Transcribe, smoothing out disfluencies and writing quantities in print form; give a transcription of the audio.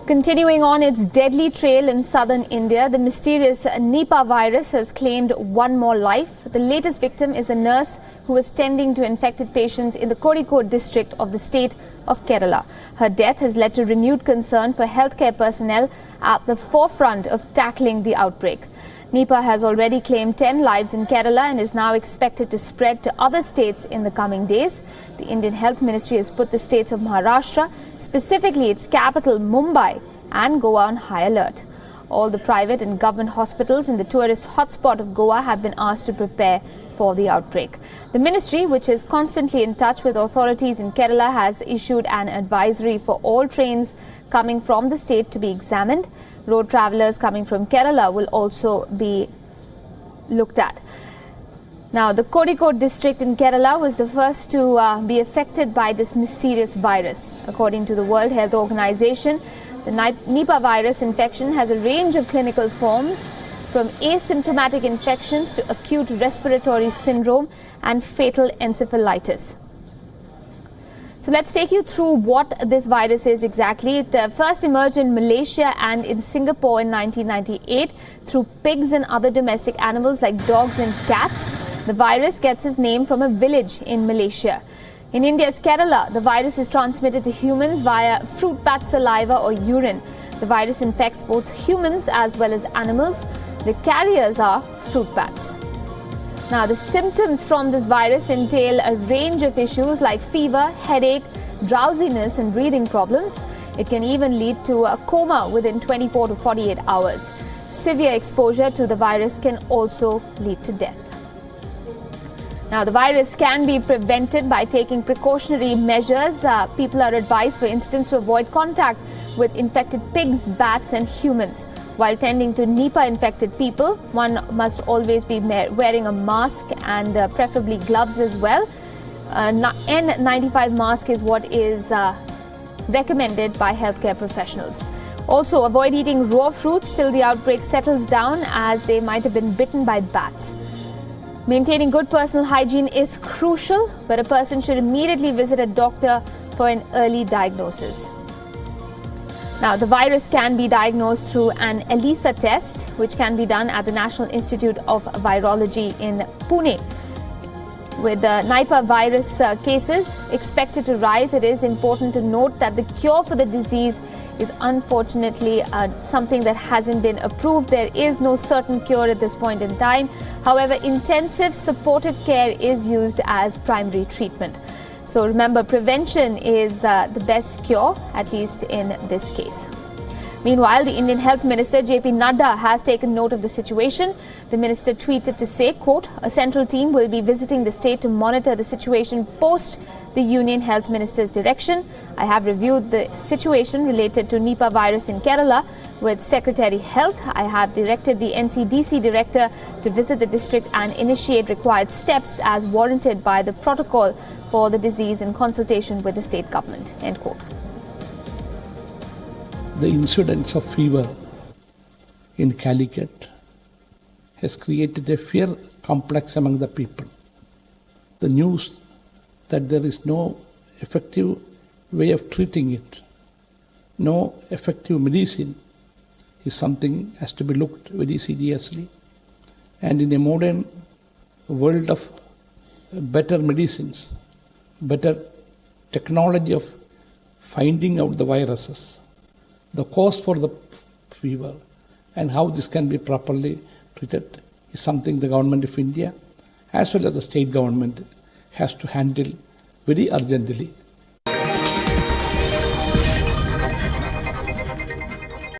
Continuing on its deadly trail in southern India, the mysterious Nipah virus has claimed one more life. The latest victim is a nurse who was tending to infected patients in the Kozhikode district of the state of Kerala. Her death has led to renewed concern for healthcare personnel at the forefront of tackling the outbreak. Nipah has already claimed 10 lives in Kerala and is now expected to spread to other states in the coming days. The Indian Health Ministry has put the states of Maharashtra, specifically its capital Mumbai and Goa, on high alert. All the private and government hospitals in the tourist hotspot of Goa have been asked to prepare for the outbreak. The ministry, which is constantly in touch with authorities in Kerala, has issued an advisory for all trains coming from the state to be examined. Road travellers coming from Kerala will also be looked at. Now, the Kozhikode district in Kerala was the first to be affected by this mysterious virus. According to the World Health Organization, the Nipah virus infection has a range of clinical forms, from asymptomatic infections to acute respiratory syndrome and fatal encephalitis. So let's take you through what this virus is exactly. It first emerged in Malaysia and in Singapore in 1998 through pigs and other domestic animals like dogs and cats. The virus gets its name from a village in Malaysia. In India's Kerala, the virus is transmitted to humans via fruit bat saliva or urine. The virus infects both humans as well as animals. The carriers are fruit bats. Now, the symptoms from this virus entail a range of issues like fever, headache, drowsiness and breathing problems. It can even lead to a coma within 24 to 48 hours. Severe exposure to the virus can also lead to death. Now, the virus can be prevented by taking precautionary measures. People are advised, for instance, to avoid contact with infected pigs, bats and humans. While tending to Nipah-infected people, one must always be wearing a mask and preferably gloves as well. N95 mask is what is recommended by healthcare professionals. Also, avoid eating raw fruits till the outbreak settles down, as they might have been bitten by bats. Maintaining good personal hygiene is crucial, but a person should immediately visit a doctor for an early diagnosis. Now, the virus can be diagnosed through an ELISA test, which can be done at the National Institute of Virology in Pune. With the Nipah virus cases expected to rise, it is important to note that the cure for the disease is unfortunately something that hasn't been approved. There is no certain cure at this point in time. However, intensive supportive care is used as primary treatment. So remember, prevention is the best cure, at least in this case. Meanwhile, the Indian Health Minister JP Nadda has taken note of the situation. The minister tweeted to say, quote, "A central team will be visiting the state to monitor the situation post the Union Health Minister's direction. I have reviewed the situation related to Nipah virus in Kerala with Secretary Health. I have directed the NCDC director to visit the district and initiate required steps as warranted by the protocol for the disease in consultation with the state government." End quote. The incidence of fever in Calicut has created a fear complex among the people. The news that there is no effective way of treating it, no effective medicine, is something has to be looked very seriously. And in a modern world of better medicines, better technology of finding out the viruses, the cause for the fever and how this can be properly treated is something the government of India as well as the state government has to handle very urgently.